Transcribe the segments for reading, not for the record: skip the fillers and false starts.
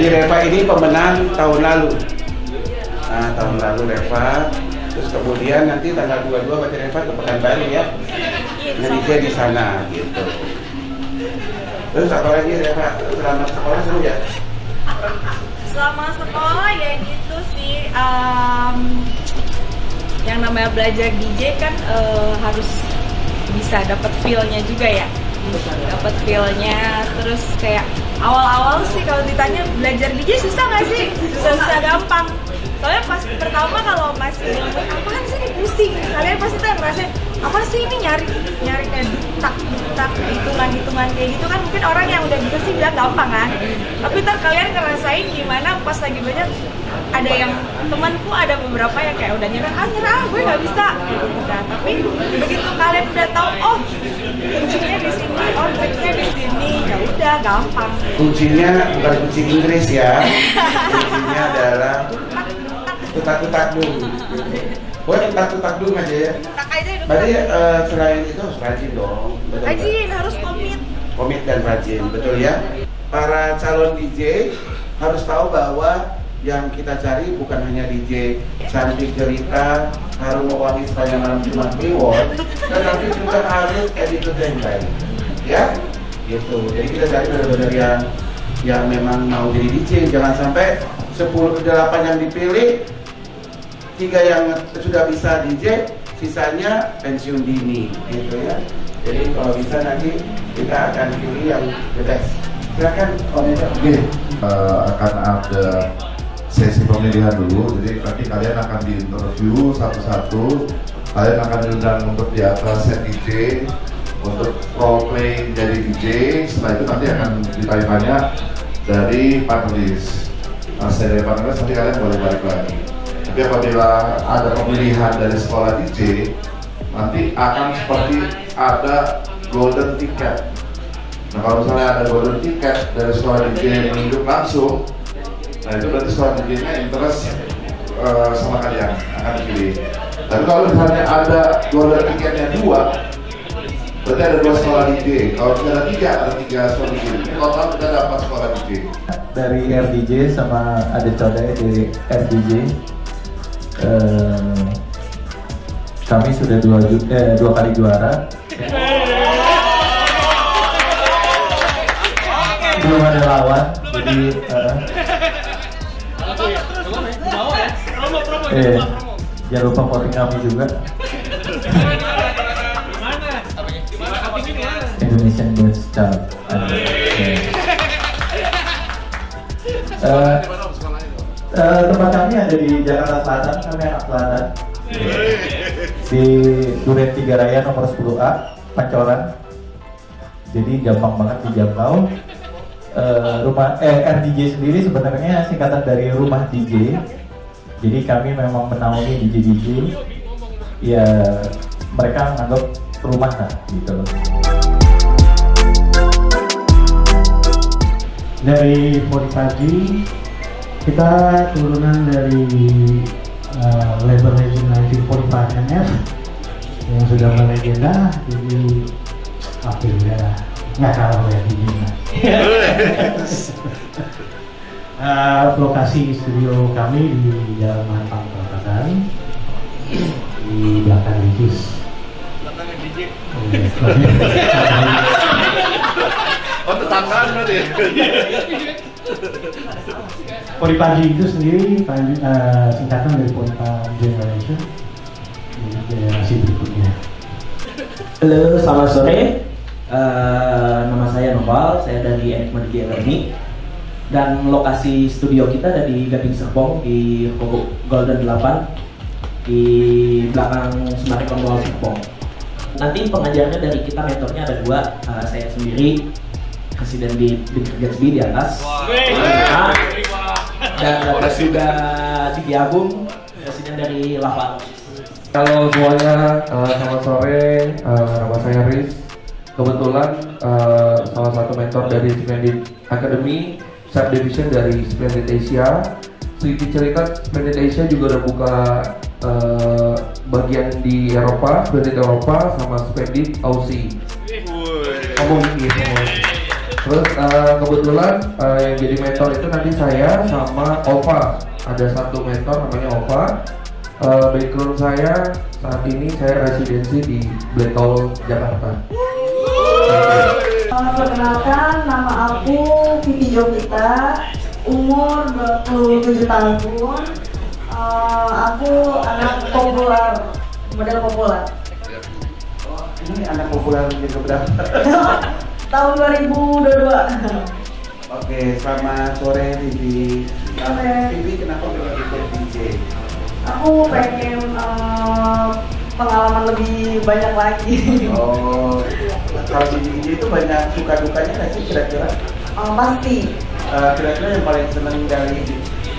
Jadi Reva ini pemenang tahun lalu. Nah, tahun lalu Reva. Terus kemudian nanti tanggal 22 berarti Reva ke Pekanbaru ya. Nanti dia di sana gitu. Terus apa lagi Reva? Selama sekolah seru ya? Selama sekolah ya gitu sih. Yang namanya belajar DJ kan harus bisa dapat feel-nya juga ya. Dapat feel-nya, terus kayak awal-awal sih kalau ditanya belajar DJ susah nggak sih? Susah gampang. Soalnya pas pertama kalau masih apaan sih ini pusing, kalian pasti tuh ngerasain apa sih ini nyari kayak tak hitungan kayak gitu kan, mungkin orang yang udah bisa sih bilang gampang kan, tapi ntar kalian ngerasain gimana pas lagi belajar. Ada yang temanku ada beberapa yang kayak udah nyerah gue nggak bisa gitu. Nah, tapi begitu kalian udah tahu oh kuncinya di sini, oh triknya di sini, ya udah gampang. Kuncinya bukan kunci Inggris ya. Kuncinya adalah tutak dung. Boleh tutak dung aja ya. Berarti selain itu harus rajin dong. Rajin, harus komit dan rajin, betul ya. Para calon DJ harus tahu bahwa yang kita cari bukan hanya DJ cantik cerita, harum mewangi sepanjang malam cuma reward, tetapi juga harus attitude yang baik, ya, gitu. Jadi kita cari benar-benar yang memang mau jadi DJ. Jangan sampai 8 yang dipilih, 3 yang sudah bisa DJ, sisanya pensiun dini, gitu ya. Jadi kalau bisa nanti kita akan pilih yang the best. Silakan komentar. Akan ada sesi pemilihan dulu, jadi nanti kalian akan diinterview satu-satu. Kalian akan diundang untuk di atas set DJ, untuk role play jadi DJ. Setelah itu nanti akan ditanya dari panelis. Nah, setelah dari panelis nanti kalian boleh balik lagi. Tapi apabila ada pemilihan dari sekolah DJ, nanti akan seperti ada golden ticket. Nah, kalau misalnya ada golden ticket dari sekolah DJ yang menunjuk langsung, nah itu berarti sekolah DJ-nya interest sama kalian akan dipilih. Tapi kalau misalnya ada golden ticketnya 2, berarti ada 2 sekolah DJ. Kalau tidak ada 3, ada 3 sekolah DJ. Ini total kita dapat sekolah DJ. Dari RDJ sama ada Codai dari RDJ, kami sudah 2 kali juara. Belum ada lawan, jadi jangan lupa voting kami juga. Indonesian Best Child. Tempat kami ada di Jakarta Selatan, kami anak Selatan. Di Duren 3 Raya nomor 10A, Pancoran. Jadi gampang banget dijangkau. RDJ sendiri sebenarnya singkatan dari rumah DJ. Jadi kami memang menaungi DJ ya, mereka menganggap rumah lah gitu loh. Dari Pori Pagi kita turunan dari label legend 1945 NF yang sudah melegenda, jadi alhamdulillah nggak kalah ya DJ-nya. Lokasi studio kami di Jalan Mampang Perapatan, di belakang Ricis. Oh, tetanggaan berarti. Pori Pagi itu sendiri singkatan dari Poripa Generation, generasi berikutnya. Halo, selamat sore. Nama saya Noval, saya dari Enigma DJ Academy. Dan lokasi studio kita ada di Gading Serpong di Golden 8 di belakang Senarai Pembawa Serpong. Nanti pengajarnya dari kita, mentornya ada 2, saya sendiri presiden di Gatsby di atas, dan ada juga Didi Agung, presiden dari Lava. Halo semuanya, selamat sore. Nama saya Riz. Kebetulan salah satu mentor dari Splendid Academy, subdivision dari Splendid Asia. Sedikit cerita, Splendid Asia juga udah buka bagian di Eropa, Splendid Eropa sama Splendid Aussie. Ngomong gitu. Terus kebetulan yang jadi mentor itu nanti saya sama Ova. Ada satu mentor namanya Ova. Background saya saat ini saya residensi di Black Hole Jakarta. Perkenalkan, nama aku Vivi Jovita, umur 27 tahun. Aku anak populer, model populer. Ini anak populer gitu berapa? Tahun 2022. Oke, selamat sore Vivi. Sore. Vivi, kenapa pengen ikut DJ? Aku pengen pengalaman lebih banyak lagi. Oh, kalau di DJ itu banyak suka dukanya nggak sih kira-kira? Pasti. Kira-kira yang paling seneng dari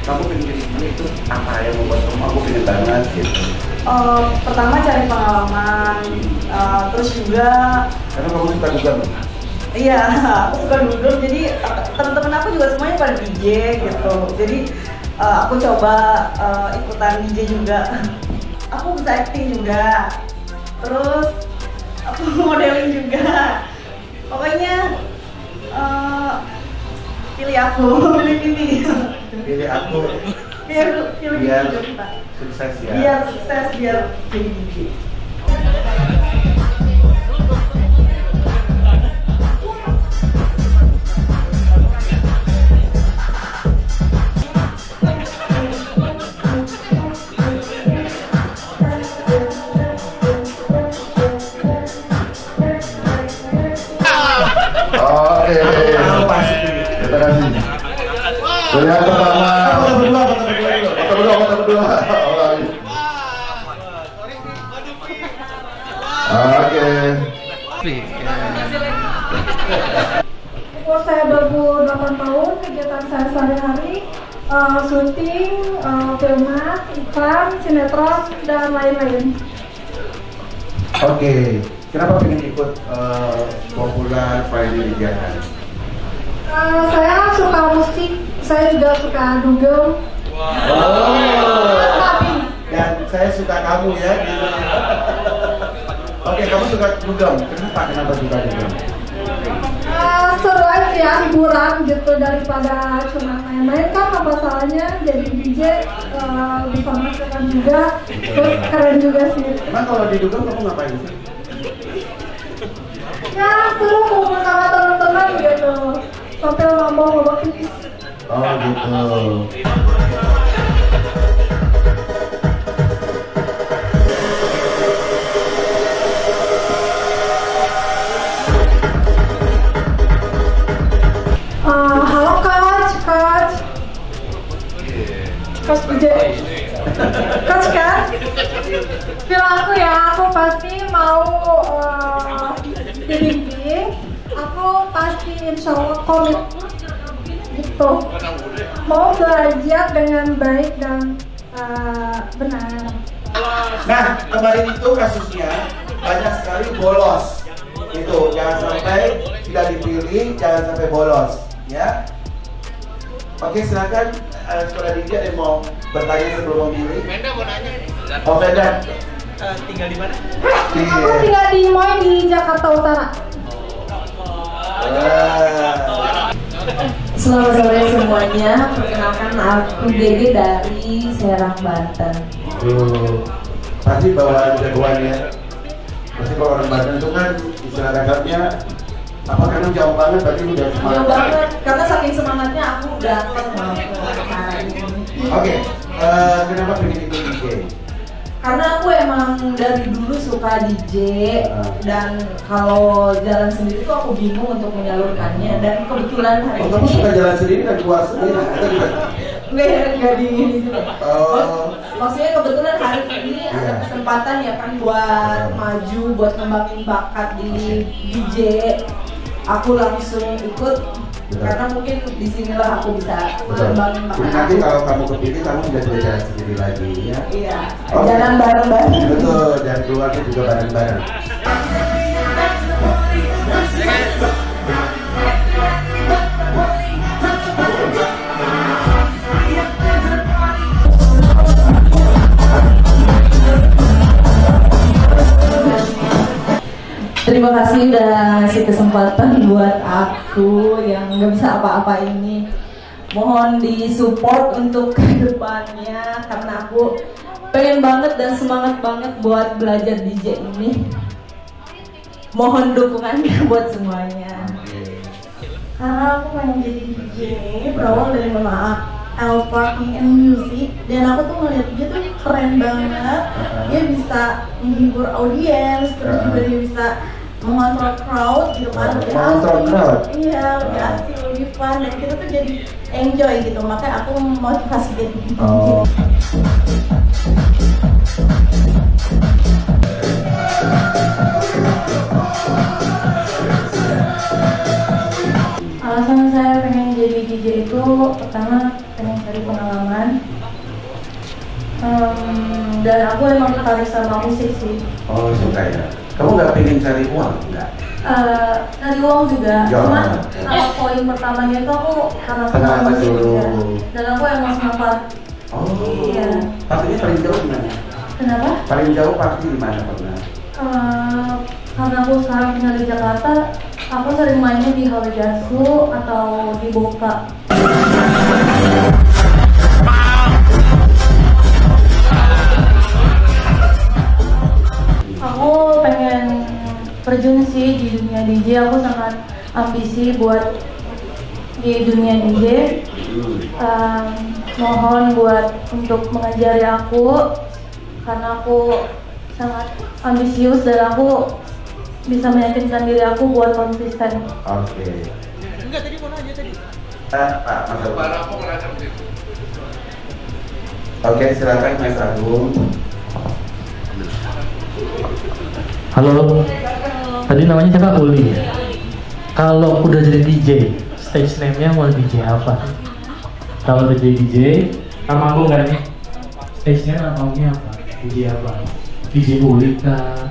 kamu pengen jadi DJ itu apa yang membuat kamu aku pengen banget gitu? Pertama cari pengalaman, terus juga Karena kamu suka dugem. iya, aku suka duduk, jadi teman-teman aku juga semuanya pada DJ gitu. Jadi aku coba ikutan DJ juga. Aku bisa acting juga, terus aku modeling juga. Pokoknya pilih aku, Pilih aku pilih biar juga. sukses ya. Biar sukses, biar jadi DJ. Oke, terima kasih. Pilihan pertama. Foto berdua. Oke. Umur saya 28 tahun, kegiatan saya sehari-hari syuting, filmas, iklan, sinetron, dan lain-lain. Oke, kenapa pengen ikut Popular Friday di Jakarta? Saya suka musik, saya juga suka dugem. Dan saya suka kamu ya. Gitu. Oke, kamu suka dugem. Kenapa suka dugem? Seru aja, hiburan gitu, daripada cuma main-main. Kan apa salahnya jadi DJ, bisa menghasilkan juga, terus keren juga sih. Emang kalau di dugem kamu ngapain sih? Ya seru kumpul sama teman-teman gitu, sambil ngomong tipis. Oh gitu. Halo Coach DJ. Coach kan? Film aku ya, aku pasti mau dibimbing. Aku pasti insya Allah komit gitu. Mau belajar dengan baik dan benar. Nah, kemarin itu kasusnya banyak sekali bolos. Itu jangan sampai tidak dipilih, jangan sampai bolos, ya. Oke, silakan sekolah DJ ada yang mau bertanya sebelum memilih. Venda mau nanya. Oh, Venda. Tinggal di mana? Aku tinggal di Moy di Jakarta Utara. Selamat sore semuanya, perkenalkan aku Dede dari Serang, Banten. Pasti bawa jagoan ya. Pasti kalau orang Banten itu kan istilah ragamnya apa karena jauh banget berarti udah semangat. Jauh banget, karena saking semangatnya aku datang mau ke acara ini. Oke, kenapa pengen ikut DJ? Karena aku emang dari dulu suka DJ dan kalau jalan sendiri tuh aku bingung untuk menyalurkannya, dan kebetulan hari kamu suka jalan sendiri dan keluar sendiri? Enggak di ini juga. Maksudnya kebetulan hari ini ada kesempatan ya kan buat maju, buat ngembangin bakat di DJ. Aku langsung ikut karena mungkin disinilah aku bisa mengembangin bakat. Nanti kalau kamu kepilih kamu sudah bisa jalan sendiri lagi ya. Iya. Jalan bareng-bareng. Betul, dan keluarnya juga bareng-bareng. Terima kasih udah ngasih kesempatan buat aku yang nggak bisa apa-apa ini. Mohon disupport untuk kedepannya karena aku pengen banget dan semangat banget buat belajar DJ ini. Mohon dukungannya buat semuanya. Karena aku pengen jadi DJ berawal dari Mama L Parking and Music, dan aku tuh ngeliat dia tuh keren banget. Dia bisa menghibur audiens, terus juga dia bisa mengontrol crowd gitu kan. Mengontrol crowd? Iya, lebih asik, lebih fun, dan kita tuh jadi enjoy gitu. Makanya aku motivasi jadi DJ. Alasan saya pengen jadi DJ itu pertama pengen cari pengalaman, dan aku emang tertarik sama musik sih. Oh, suka ya? Kamu nggak pengen cari uang? Nggak? Cari uang juga, cuman poin pertamanya itu aku karena suka musik juga, dan aku emang sempat. Oh, iya. Partinya paling jauh di mana? Kenapa? Paling jauh party di mana pernah? Karena aku sekarang tinggal di Jakarta, aku sering mainnya di Halajasu atau di Boka. Aku pengen terjun sih di dunia DJ. Aku sangat ambisi buat di dunia DJ. Mohon buat untuk mengajari aku karena aku sangat ambisius dan aku bisa meyakinkan diri aku buat konsisten. Oke. Enggak, tadi mau nanya tadi. Pak, Mas Agung. Oke, silakan Mas Agung. Halo, tadi namanya siapa? Uli. Kalau udah jadi DJ, stage name-nya mau DJ apa? Kalau udah jadi DJ, nama aku kan nih? Stage name namanya apa? DJ apa? DJ Uli kah?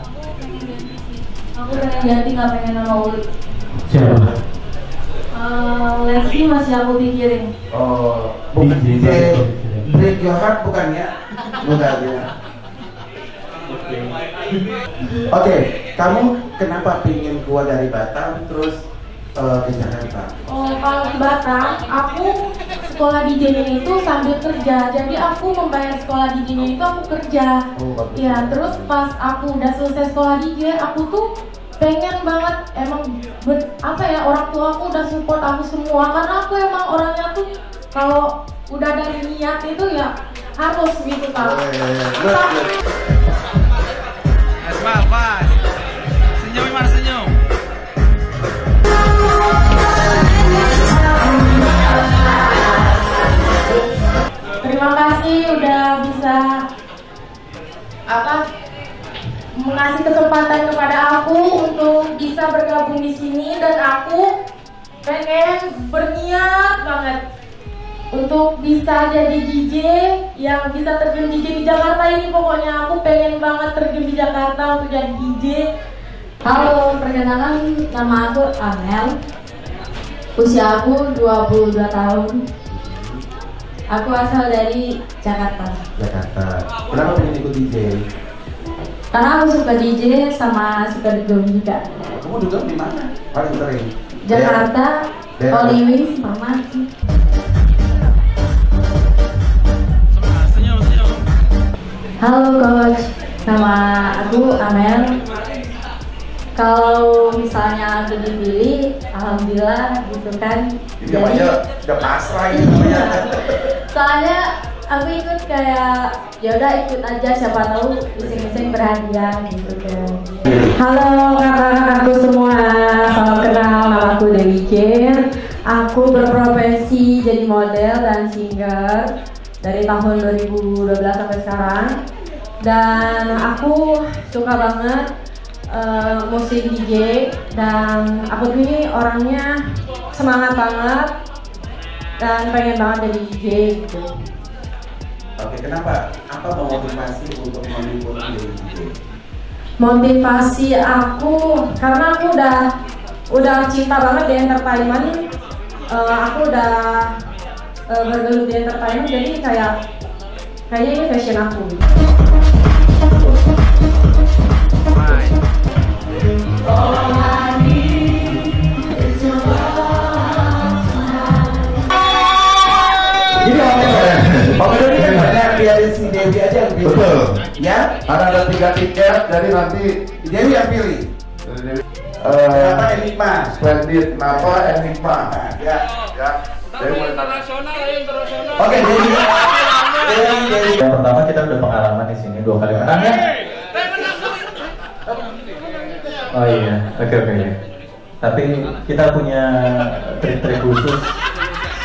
Aku pengen ganti, nggak pengen nama Uli. Siapa? Leslie masih aku pikirin. Oh, bukan DJ Break Your Heart bukan ya? Bukan ya. Oke, kamu kenapa pingin keluar dari Batam terus ke Jakarta? Oh, kalau di Batam, aku sekolah DJ-nya itu sambil kerja. Jadi aku membayar sekolah DJ-nya itu aku kerja. Ya, terus pas aku udah selesai sekolah DJ, aku tuh pengen banget emang orang tua aku udah support aku semua, karena aku emang orangnya tuh kalau udah dari niat itu ya harus gitu kan. Smile, bye. Senyum, Iman, senyum. Terima kasih udah bisa mengasih kesempatan kepada aku untuk bisa bergabung di sini, dan aku pengen berniat banget untuk bisa jadi DJ yang bisa terjun DJ di Jakarta ini. Pokoknya aku pengen banget terjun di Jakarta untuk jadi DJ. Halo, perkenalkan nama aku Amel. Usia aku 22 tahun. Aku asal dari Jakarta. Jakarta. Kenapa pengen ikut DJ? Karena aku suka DJ sama suka dugem juga. Kamu dugem di mana? Paling sering? Jakarta, Holy Wings, Farmasi. Halo coach, nama aku Amel. Kalau misalnya aku dipilih, alhamdulillah gitu kan. Ini namanya udah pasrah ini namanya. Soalnya aku ikut kayak ya udah ikut aja, siapa tahu bising-bising berhadiah gitu kan. Halo kakak-kakakku semua, salam kenal, nama aku Dewi Jen. Aku berprofesi jadi model dan singer dari tahun 2012 sampai sekarang. Dan aku suka banget musik DJ, dan aku ini orangnya semangat banget dan pengen banget jadi DJ gitu. Oke, kenapa? Apa memotivasi untuk mengikuti jadi DJ? Motivasi aku karena aku udah cinta banget di entertainment. Aku udah bergelut di entertainment, jadi kayaknya ini passion aku. Bye. Ya? Karena ada 3 tiket, jadi nanti Dewi yang pilih. Kenapa Enigma? Splendid, kenapa Enigma? Ya. Ya. Dewi mulai. Internasional. Oke, Dewi. Yang pertama kita udah pengalaman di sini 2 kali menang ya. Oh iya, oke. Tapi kita punya trik-trik khusus.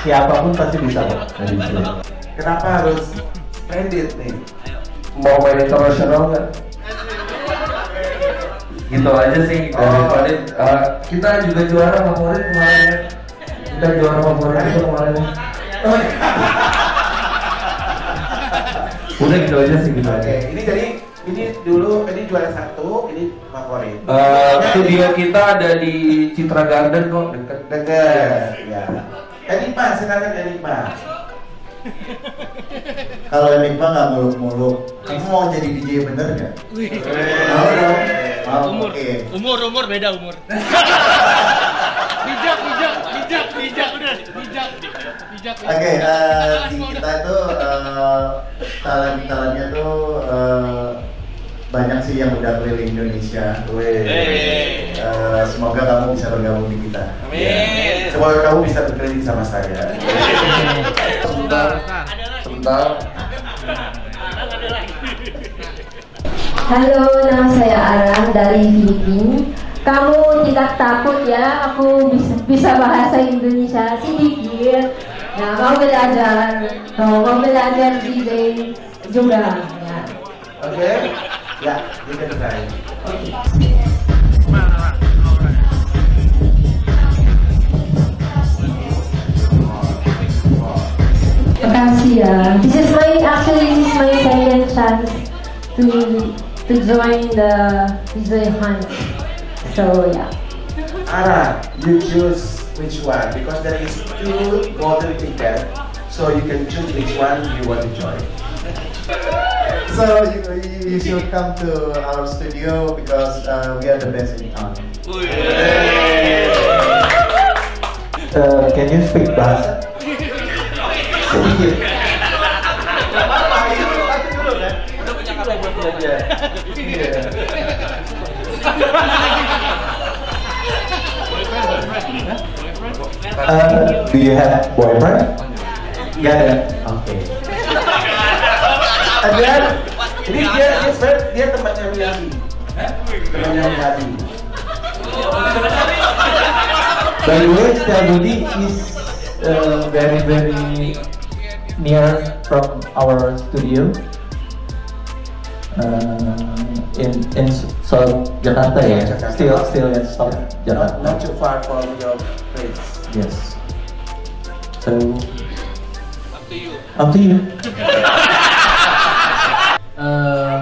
Siapapun pasti bisa kok dari sini. Kenapa harus Splendid nih? Mau main internasional nggak? Gitu aja sih dari Splendid. Kita juga juara favorit kemarin. Kita juara favorit itu kemarin. Udah gitu aja sih gitu aja. Ini jadi ini dulu ini juara 1, ini favorit. Studio kita ada di Citra Garden kok, Dekat. Ya. Enigma, silakan Enigma. Kalau Enigma nggak muluk-muluk, kamu mau jadi DJ bener nggak? Mau dong. Umur, Oke. umur beda umur. bijak. Oke, di kita itu talent-talentnya tuh banyak sih yang udah keliling Indonesia. Semoga kamu bisa bergabung di kita. Amin. Semoga kamu bisa berkeliling sama saya. Sebentar. Halo, nama saya Aram dari Filipina. Kamu tidak takut ya? Aku bisa bahasa Indonesia sedikit. Nah, mau belajar DJ juga. Ya. Oke. Ya, kita selesai. Makasih ya. This is my second chance to join the DJ Hunt. So yeah. Ara, you choose which one because there is 2 golden tickets, so you can choose which one you want to join. So you should come to our studio because we are the best in town. Can you speak bahasa? Sedikit. Do you have boyfriend? Yeah. Okay. Dan ini dia temannya Willy. Temannya Willy. By the way, Setiap Budi is very near from our studio in South Jakarta ya. Still in South Jakarta. Not too far from your place. Yes. So up to you.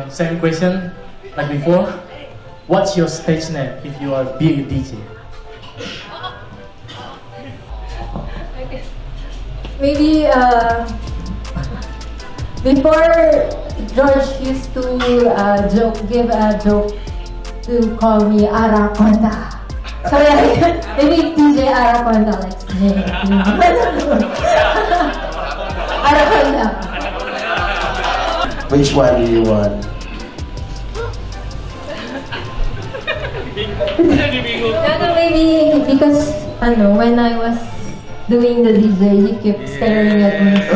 Same question like before. What's your stage name if you are big DJ? Maybe before George used to give a joke to call me Araconda. So yeah, maybe DJ Araconda likes me. Araconda. Which one do you want? Maybe because I don't know, when I was doing the DJ, he kept staring at me. So.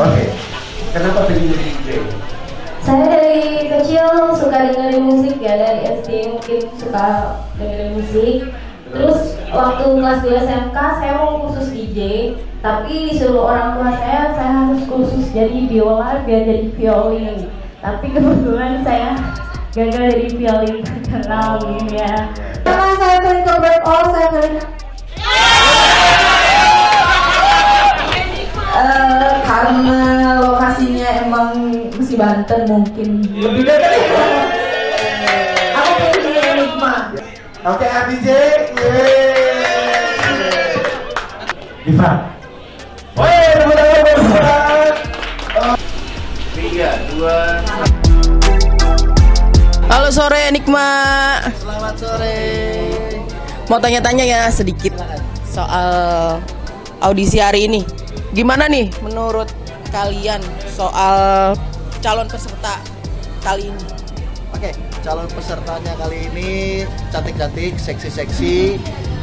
Oke, kenapa pilih jadi DJ? Saya dari kecil suka dengerin musik ya, dari SD mungkin suka dengerin musik. Terus waktu kelas 2 SMK saya mau khusus DJ, tapi disuruh orang tua saya harus khusus jadi biola biar jadi violin. Tapi kebetulan saya gagal jadi violin terkenal gitu ya. Karena saya paling overall, saya paling karena lokasinya emang mesti Banten mungkin lebih dekat. Aku pilih Enigma. Oke, ABJ. Diva. Woi, teman-teman. 3, 2. Halo sore Enigma. Selamat sore. Mau tanya-tanya ya sedikit soal audisi hari ini. Gimana nih menurut kalian soal calon peserta kali ini? Oke, calon pesertanya kali ini cantik-cantik, seksi-seksi,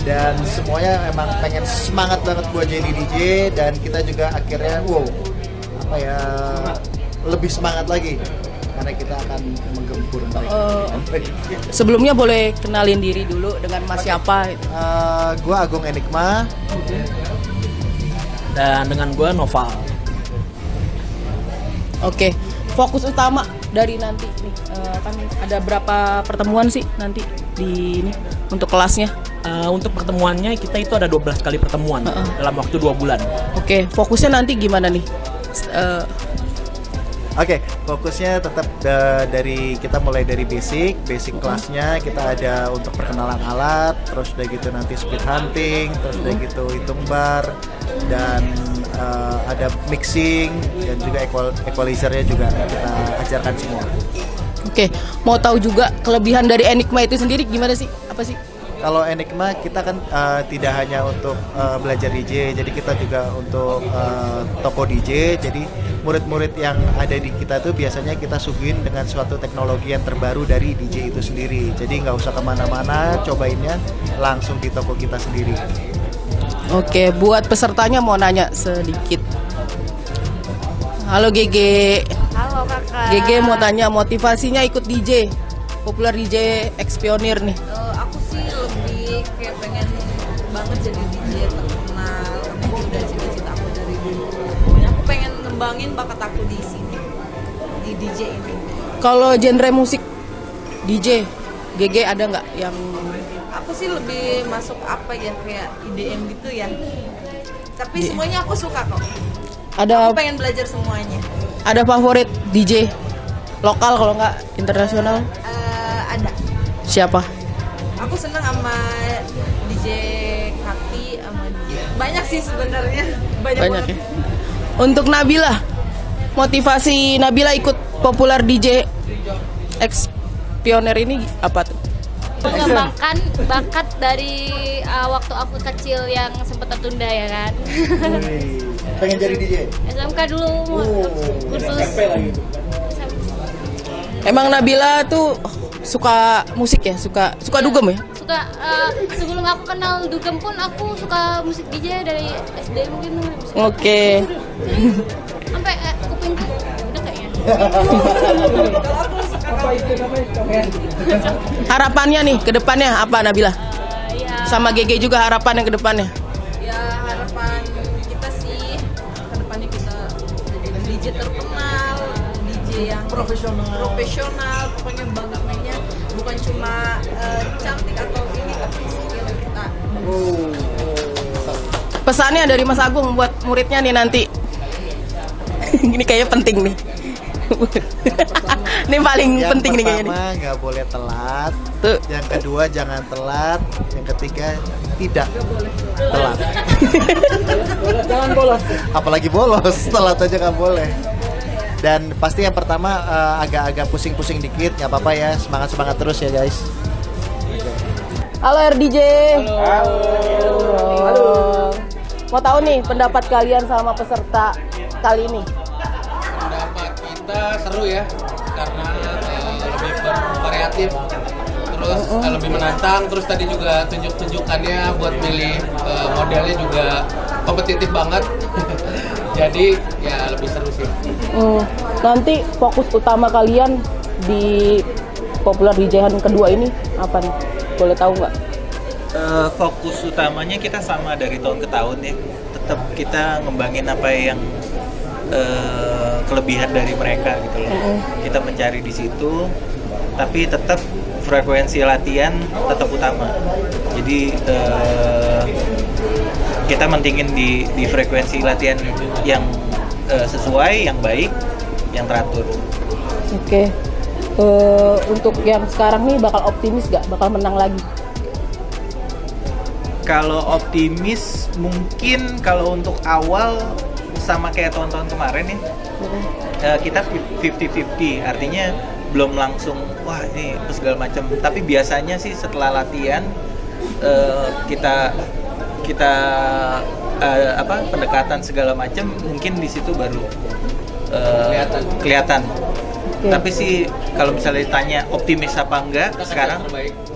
dan semuanya emang pengen semangat banget buat jadi DJ, dan kita juga akhirnya lebih semangat lagi karena kita akan menggempur balik. Sebelumnya boleh kenalin diri dulu dengan Mas siapa? Gua Agung Enigma. Dan dengan gue Noval. Oke, fokus utama dari nanti nih kan ada berapa pertemuan sih nanti di ini untuk kelasnya? Untuk pertemuannya kita itu ada 12 kali pertemuan dalam waktu 2 bulan. Oke, fokusnya nanti gimana nih? Oke, fokusnya tetap kita mulai dari basic kelasnya kita ada untuk perkenalan alat, terus udah gitu nanti speed hunting, terus udah gitu hitung bar, dan ada mixing dan juga equalizernya juga kita ajarkan semua. Oke, mau tahu juga kelebihan dari Enigma itu sendiri gimana sih? Apa sih? Kalau Enigma kita kan tidak hanya untuk belajar DJ, jadi kita juga untuk toko DJ. Jadi murid-murid yang ada di kita tuh biasanya kita suguhin dengan suatu teknologi yang terbaru dari DJ itu sendiri. Jadi nggak usah kemana-mana, cobainnya langsung di toko kita sendiri. Oke, buat pesertanya mau nanya sedikit. Halo GG. Halo kakak. GG mau tanya motivasinya ikut DJ, Popular DJ X Pioneer nih. Aku sih lebih kayak pengen banget jadi DJ terkenal. Aku udah cita-cita aku dari dulu. Pokoknya aku pengen ngembangin bakat aku di sini, di DJ ini. Kalau genre musik DJ, GG ada nggak yang? Aku sih lebih masuk apa ya, kayak IDM gitu ya. Tapi semuanya aku suka kok. Aku pengen belajar semuanya. Ada favorit DJ lokal kalau nggak internasional? Ada. Siapa? Aku seneng sama DJ Kaki, sama DJ. Banyak sih sebenarnya. Banyak ya. Untuk Nabila, motivasi Nabila ikut Popular DJ X Pioneer ini apa tuh? Mengembangkan bakat dari waktu aku kecil yang sempat tertunda ya kan. Pengen jadi DJ? SMK dulu kursus. Emang Nabila tuh suka musik ya? Suka dugem ya? Suka sebelum aku kenal dugem pun aku suka musik DJ dari SD mungkin. Oke. Sampai kupingku udah kayaknya. Harapannya nih ke depannya apa Nabila? Sama GG juga harapannya ke depannya? Ya harapan kita sih ke depannya kita jadi DJ terkenal, DJ yang profesional, pokoknya banggaannya bukan cuma cantik atau ini, tapi skill kita. Pesannya dari Mas Agung buat muridnya nih nanti. Ini kayaknya penting nih. Ini paling penting nih kayaknya. Yang pertama nggak boleh telat. Yang kedua jangan telat. Yang ketiga tidak telat. Jangan bolos. Apalagi bolos, telat aja nggak boleh. Dan pasti yang pertama agak-agak pusing-pusing dikit, nggak apa-apa ya. Semangat terus ya guys. Halo RDJ. Halo. Mau tahu nih pendapat kalian sama peserta kali ini? Pendapat kita seru ya, karena lebih bervariatif, terus lebih menantang, terus tadi juga tunjuk-tunjukannya buat milih modelnya juga kompetitif banget. Jadi ya lebih seru sih. Nanti fokus utama kalian di Popular DJ-an kedua ini apa nih? Boleh tahu nggak? Fokus utamanya kita sama dari tahun ke tahun ya. Tetap kita ngembangin apa yang kelebihan dari mereka gitu loh. Kita mencari di situ, tapi tetap frekuensi latihan tetap utama. Jadi kita mentingin di frekuensi latihan yang sesuai, yang baik, yang teratur. Oke. Untuk yang sekarang nih bakal optimis gak? Bakal menang lagi? Kalau optimis mungkin kalau untuk awal sama kayak tahun-tahun kemarin ya, kita 50-50, artinya belum langsung wah ini segala macam. Tapi biasanya sih setelah latihan kita pendekatan segala macam, mungkin di situ baru kelihatan. Oke. Tapi sih kalau misalnya ditanya optimis apa enggak, sekarang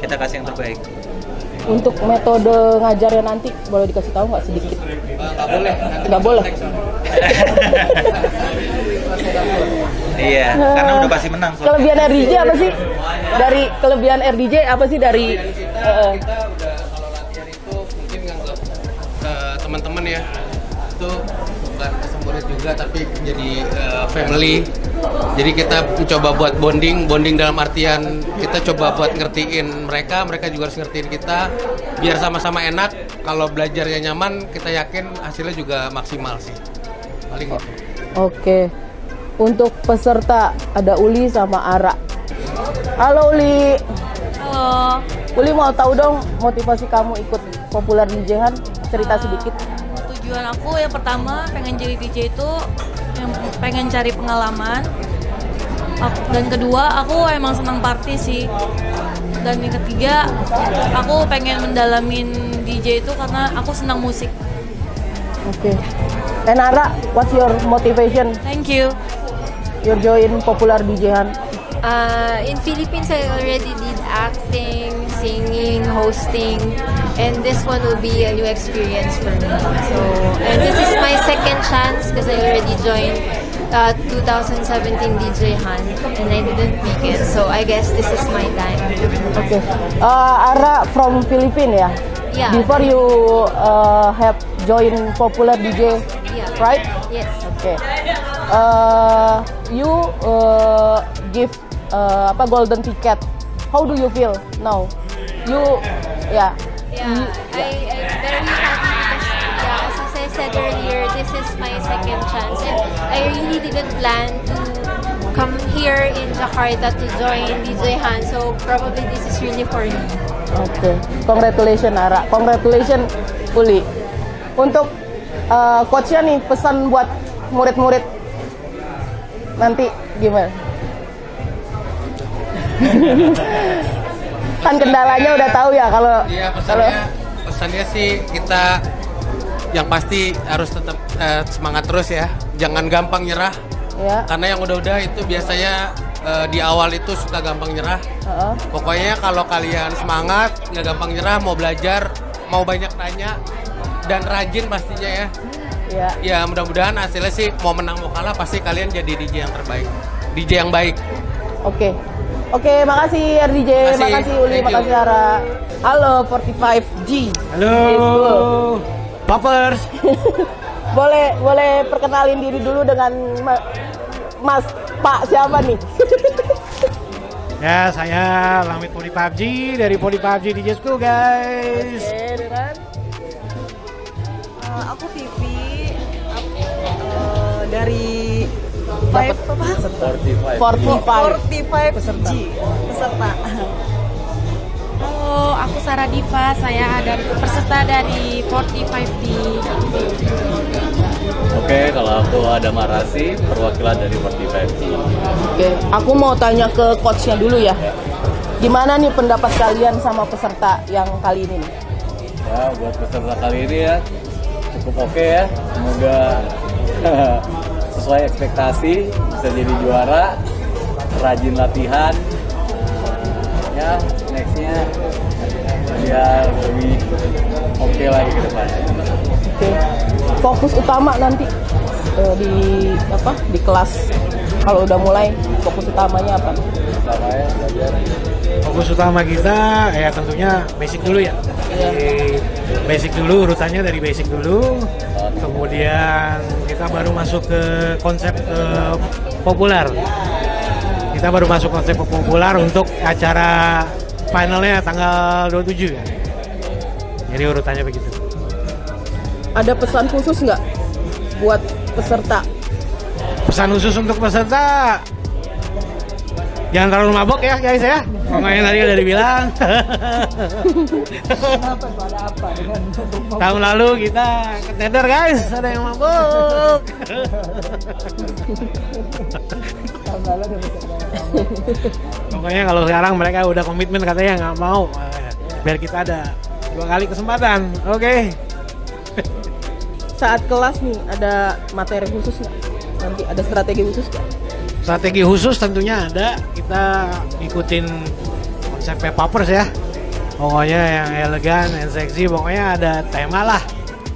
kita kasih yang terbaik. Untuk metode ngajarnya nanti boleh dikasih tahu nggak sedikit? Nggak boleh. Nggak boleh. Iya, karena udah pasti menang. Kelebihan RDJ apa sih? Dari kelebihan RDJ apa sih dari? Kita udah kalau latihan itu mungkin nganggap teman-teman ya itu bukan murid juga tapi jadi family. Jadi kita mencoba buat bonding dalam artian kita coba buat ngertiin mereka juga harus ngertiin kita biar sama-sama enak. Kalau belajarnya nyaman, kita yakin hasilnya juga maksimal sih. Paling gitu. Oke. Untuk peserta ada Uli sama Ara. Halo Uli. Halo. Uli mau tahu dong motivasi kamu ikut Popular DJ Han? Cerita sedikit. Tujuan aku yang pertama pengen jadi DJ itu yang pengen cari pengalaman. Dan kedua aku emang senang party sih. Dan yang ketiga aku pengen mendalamin DJ itu karena aku senang musik. Oke. And Ara, what's your motivation? Thank you. You join Popular DJ Han? In Philippines, I already did acting, singing, hosting, and this one will be a new experience for me. So, and this is my second chance because I already joined 2017 DJ Han, and I didn't make it. So I guess this is my time. Okay. Ara from Philippines ya? Yeah. Before you have joined Popular DJ, Yeah. right? Yes. Okay. You give golden ticket. How do you feel now? You, yeah. Yeah, I'm very happy because, as I said earlier, this is my second chance, and I really didn't plan to come here in Jakarta to join DJ Han, so probably this is really for me. Okay. Congratulations Ara. Congratulations Uli. Untuk coachnya nih pesan buat murid-murid nanti gimana? Kan kendalanya udah tahu ya kalau. Iya, pesannya sih kita yang pasti harus tetap semangat terus ya, jangan gampang nyerah. Ya. Karena yang udah-udah itu biasanya di awal itu suka gampang nyerah. Pokoknya kalau kalian semangat, nggak gampang nyerah, mau belajar, mau banyak tanya dan rajin pastinya ya. Ya. Ya mudah-mudahan hasilnya sih mau menang mau kalah pasti kalian jadi DJ yang terbaik, DJ yang baik. Oke. Oke, makasih RDJ, makasih Uli, makasih Ara. Halo 45G. Halo. Poppers. boleh perkenalin diri dulu dengan Mas Pak siapa nih? Ya, saya Lamit 45G dari 45G DJ School, guys. Oke, dengan aku Vivi. Dari 45G peserta. Halo, aku Sarah Diva, saya dari peserta dari 45D. Oke, kalau aku ada Marasi, perwakilan dari 45D. Oke, aku mau tanya ke coachnya dulu ya. Gimana nih pendapat kalian sama peserta yang kali ini? Ya, buat peserta kali ini ya cukup oke ya. Semoga sesuai ekspektasi, bisa jadi juara, rajin latihan. Ya, nextnya biar lebih oke lagi ke depan. Oke. Fokus utama nanti di kelas kalau udah mulai fokus utamanya apa? Fokus utama kita ya tentunya basic dulu ya. Basic dulu, urutannya dari basic dulu. Kemudian kita baru masuk ke konsep populer. Kita baru masuk konsep populer untuk acara finalnya tanggal 27 ya. Jadi urutannya begitu. Ada pesan khusus nggak buat peserta? Pesan khusus untuk peserta, jangan terlalu mabok ya guys ya. Pokoknya tadi udah dibilang. Tahun lalu kita ketender guys, ada yang mabuk. Pokoknya kalau sekarang mereka udah komitmen katanya nggak mau, biar kita ada 2 kali kesempatan. Oke. Saat kelas nih ada materi khusus nggak? Nanti ada strategi khusus nggak? Strategi khusus tentunya ada. Kita ikutin konsepnya Papers ya. Pokoknya yang elegan, yang seksi. Pokoknya ada tema lah.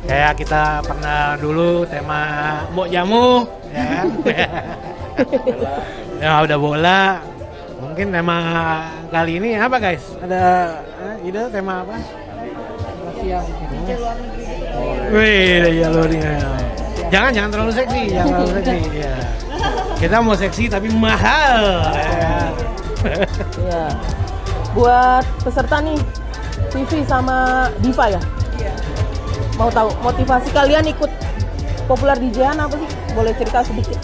Kayak kita pernah dulu tema Mbok Jamu, ya kan? Ya udah bola. Mungkin tema kali ini apa guys? Ada ide tema apa? Siang. Wih, ya luar biasa. Jangan terlalu seksi, jangan terlalu seksi. Ya. Kita mau seksi tapi mahal. Ya. Buat peserta nih, Vivi sama Diva ya. Mau tahu motivasi kalian ikut Popular DJ-an apa sih? Boleh cerita sedikit.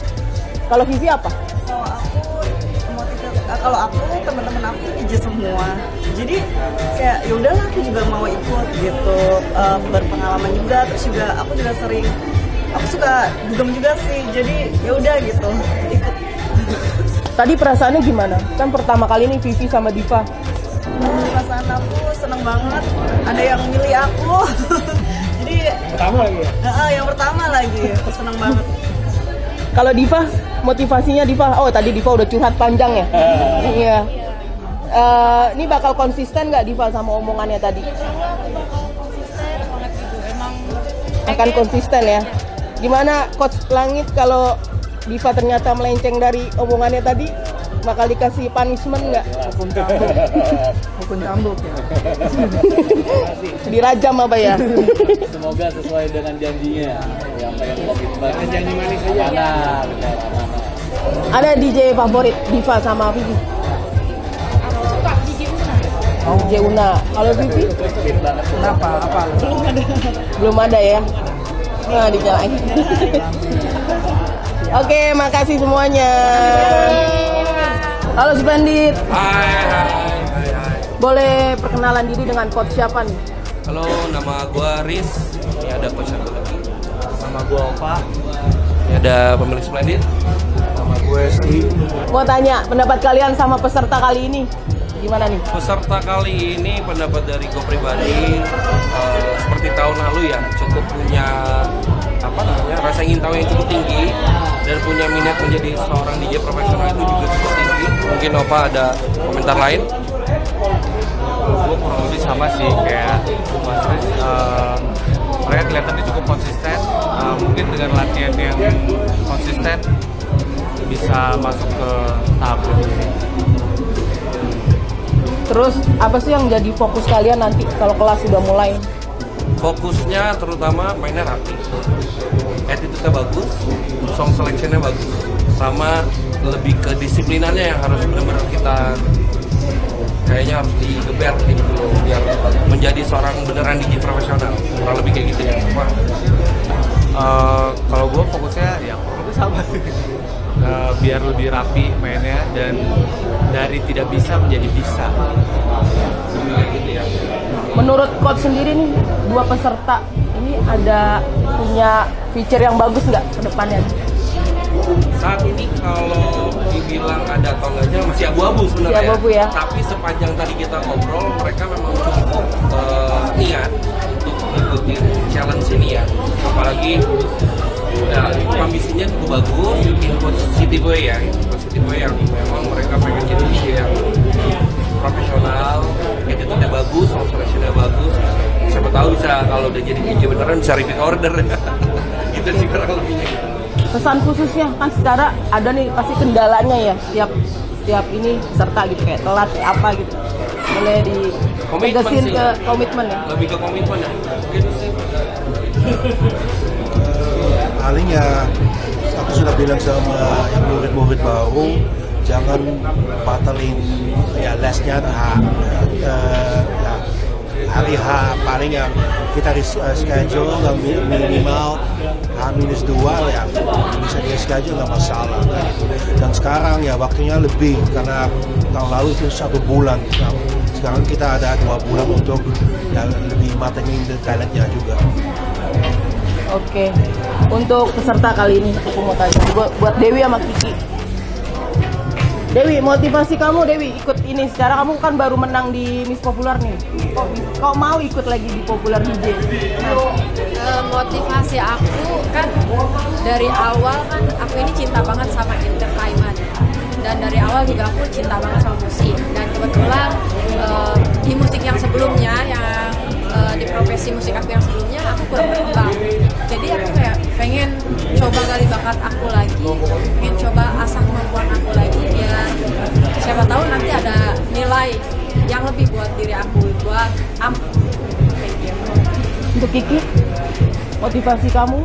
Kalau Vivi apa? Kalau aku teman-teman aku DJ semua, jadi kayak ya udahlah aku juga mau ikut gitu, berpengalaman juga, terus juga aku juga sering, aku suka dugem juga sih, jadi ya udah gitu ikut. Tadi perasaannya gimana? Kan pertama kali nih Vivi sama Diva. Perasaan aku seneng banget, ada yang milih aku. Jadi pertama lagi ya? Yang pertama lagi, aku seneng banget. Kalau Diva, motivasinya Diva, oh tadi Diva udah curhat panjang ya? Iya. Ini bakal konsisten nggak Diva sama omongannya tadi? Akan konsisten ya. Gimana Coach Langit kalau Diva ternyata melenceng dari omongannya tadi? Bakal dikasih punishment nggak? Hukum cambuk. Hukum cambuk ya. Dirajam apa ya? Semoga sesuai dengan janjinya. Yang pengen komitmen. Janji manis aja. Ada DJ favorit Diva sama Vivi? DJ Una. Kalau Vivi? Kenapa? Apa? Belum ada ya? Nah, dijalain. Oke, makasih semuanya. Halo Splendid. Hai. Boleh perkenalan diri dengan coach siapa nih? Halo, nama gua Riz. Ini ada coach satu lagi. Nama gua Ova. Ini ada pemilik Splendid. Nama gue Steve. Mau tanya pendapat kalian sama peserta kali ini gimana nih? Peserta kali ini pendapat dari gue pribadi seperti tahun lalu ya, cukup punya rasa ingin tahu yang cukup tinggi dan punya minat menjadi seorang DJ profesional itu juga cukup tinggi. Mungkin Nova ada komentar lain? Gue kurang lebih sama sih kayak Mas Riz. Mereka kelihatannya cukup konsisten. Mungkin dengan latihan yang konsisten bisa masuk ke tahap berikutnya. Terus apa sih yang jadi fokus kalian nanti kalau kelas sudah mulai? Fokusnya terutama mainnya rapi, attitude-nya bagus, song selection-nya bagus, sama lebih ke disiplinannya yang harus benar-benar kita kayaknya harus digeber gitu loh, biar menjadi seorang beneran DJ profesional, kurang lebih kayak gitu ya. Kalau gue fokusnya ya kurang lebih sama sih. Biar lebih rapi mainnya dan dari tidak bisa menjadi bisa. Menurut coach sendiri nih, dua peserta ini ada punya feature yang bagus nggak ke depannya? Saat ini kalau dibilang ada atau enggaknya masih abu-abu sebenarnya. Masih abu-abu ya. Tapi sepanjang tadi kita ngobrol, mereka memang cukup niat untuk mengikuti challenge ini ya. Apalagi ambisinya cukup bagus, in positive way ya, positive way yang memang mereka pengen jadi DJ yang profesional, attitude-nya bagus, sound selection-nya bagus. Siapa tahu bisa kalau udah jadi DJ beneran bisa repeat order. Gitu sih kurang lebihnya. Pesan khususnya kan secara ada nih pasti kendalanya ya setiap ini peserta gitu kayak telat apa gitu. Boleh ditegasin ke komitmen ya. Lebih ke komitmen ya. Gitu sih. Paling ya aku sudah bilang sama yang murid-murid baru jangan batalin ya lesnya hari H paling yang kita schedule yang minimal H-2 ya bisa di schedule nggak masalah gitu. Dan sekarang ya waktunya lebih karena tahun lalu itu 1 bulan, sekarang kita ada 2 bulan untuk ya, lebih matengin talentnya juga. Oke, untuk peserta kali ini aku mau tanya buat Dewi sama Kiki. Dewi, motivasi kamu Dewi ikut ini, secara kamu kan baru menang di Miss Popular nih. Kok mau ikut lagi di Popular DJ? Motivasi aku kan dari awal kan aku ini cinta banget sama entertainment, dan dari awal juga aku cinta banget sama musik, dan kebetulan di musik yang sebelumnya, yang di profesi musik aku yang sebelumnya aku kurang berkembang, jadi aku kayak pengen coba gali bakat aku lagi, pengen coba asah kemampuan aku lagi, biar siapa tahu nanti ada nilai yang lebih buat diri aku, buat Untuk Kiki, motivasi kamu?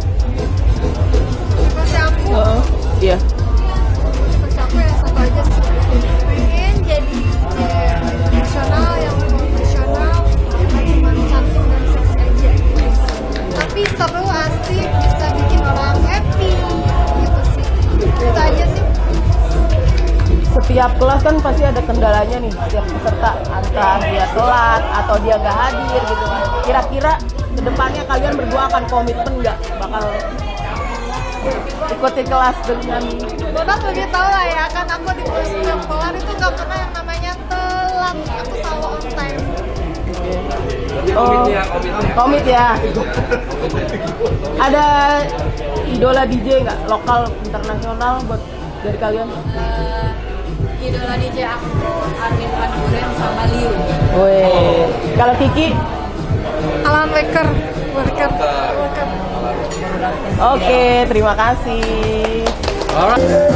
Motivasi aku? Iya. Motivasi aku ya satu aja sih, pengen jadi nasional yang profesional, bukan cuma cantik dan seksi aja, tapi seru, asik, bisa bikin orang happy gitu sih. Itu aja sih. Setiap kelas kan pasti ada kendalanya nih, setiap peserta, antara dia telat atau dia nggak hadir gitu. Kira-kira kedepannya kalian berdua akan komitmen nggak bakal ikuti kelas dengan Bonak lebih tahu lah ya, kan aku di Popular itu nggak pernah yang namanya telat, aku selalu on time. Komit ya. Ada idola DJ nggak, lokal, internasional buat dari kalian? Idola DJ aku Armin van Buuren sama Liu. Wih, kalau Kiki? Alan Walker. Oke, terima kasih. Alright.